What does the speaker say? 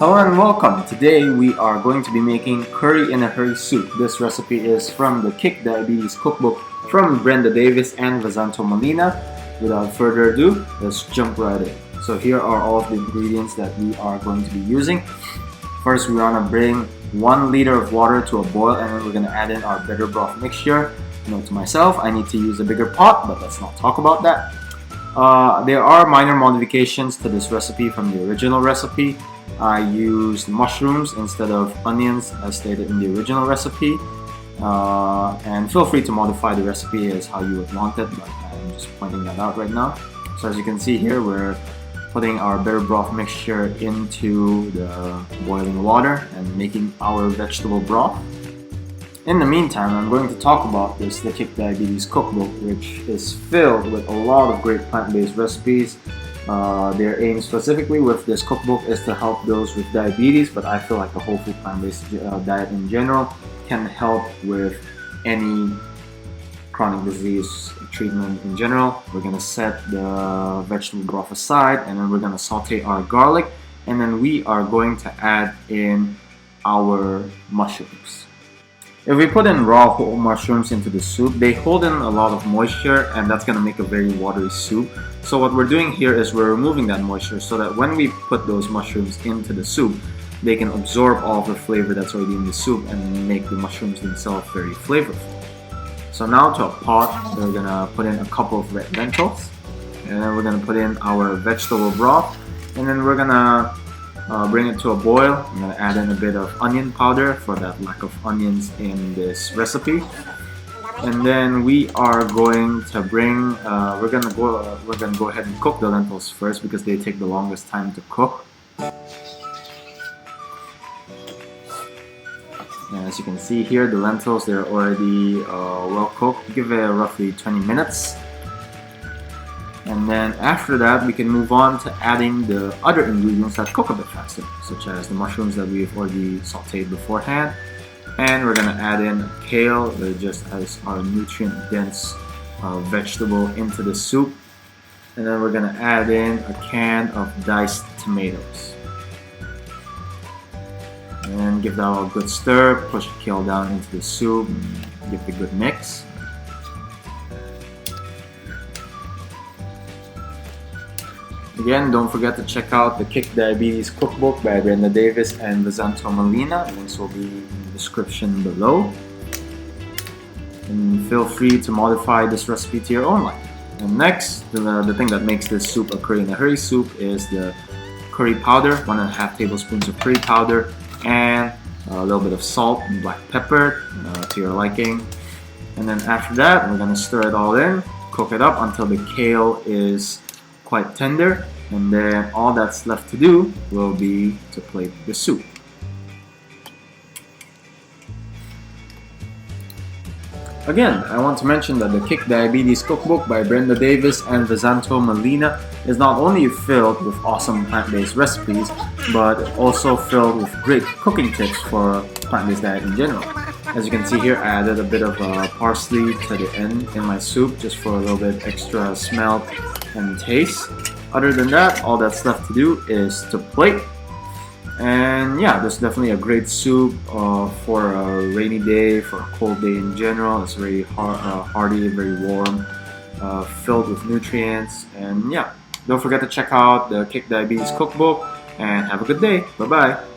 Hello and welcome. Today we are going to be making curry in a hurry soup. This recipe is from the Kick Diabetes Cookbook from Brenda Davis and Vazanto Molina. Without further ado, let's jump right in. So here are all of the ingredients that we are going to be using. First, we want to bring 1 liter of water to a boil, and then we're going to add in our bitter broth mixture. Note to myself, I need to use a bigger pot, but let's not talk about that. There are minor modifications to this recipe from the original recipe. I used mushrooms instead of onions as stated in the original recipe. And feel free to modify the recipe as how you would want it, but I'm just pointing that out right now. So as you can see here, we're putting our bitter broth mixture into the boiling water and making our vegetable broth. In the meantime, I'm going to talk about the Kick Diabetes Cookbook, which is filled with a lot of great plant-based recipes. Their aim specifically with this cookbook is to help those with diabetes, but I feel like the whole food plant-based diet in general can help with any chronic disease treatment in general. We're going to set the vegetable broth aside, and then we're going to saute our garlic, and then we are going to add in our mushrooms. If we put in raw whole mushrooms into the soup, they hold in a lot of moisture, and that's going to make a very watery soup. So what we're doing here is we're removing that moisture so that when we put those mushrooms into the soup, they can absorb all of the flavor that's already in the soup and make the mushrooms themselves very flavorful. So now to a pot, we're going to put in a couple of red lentils, and then we're going to put in our vegetable broth, and then we're going to bring it to a boil. I'm going to add in a bit of onion powder for that lack of onions in this recipe. And then we are going to bring, we're gonna go ahead and cook the lentils first because they take the longest time to cook. And as you can see here, the lentils, they're already well cooked. Give it roughly 20 minutes. And then after that, we can move on to adding the other ingredients that cook a bit faster, such as the mushrooms that we've already sauteed beforehand. And we're going to add in kale, just as our nutrient-dense vegetable into the soup. And then we're going to add in a can of diced tomatoes. And give that a good stir, push the kale down into the soup, and give it a good mix. Again, don't forget to check out the Kick Diabetes Cookbook by Brenda Davis and Vazanto Molina. Links will be in the description below. And feel free to modify this recipe to your own liking. And next, the thing that makes this soup a curry in a hurry soup is the curry powder, 1.5 tablespoons of curry powder, and a little bit of salt and black pepper to your liking. And then after that, we're going to stir it all in, cook it up until the kale is quite tender, and then all that's left to do will be to plate the soup. Again, I want to mention that the Kick Diabetes Cookbook by Brenda Davis and Vazanto Molina is not only filled with awesome plant-based recipes, but also filled with great cooking tips for plant-based diet in general. As you can see here, I added a bit of parsley to the end in my soup just for a little bit extra smell and taste. Other than that, all that's left to do is to plate. And yeah, this is definitely a great soup for a rainy day, for a cold day in general. It's very hearty, very warm, filled with nutrients. And yeah, don't forget to check out the Kick Diabetes Cookbook, and have a good day. Bye-bye.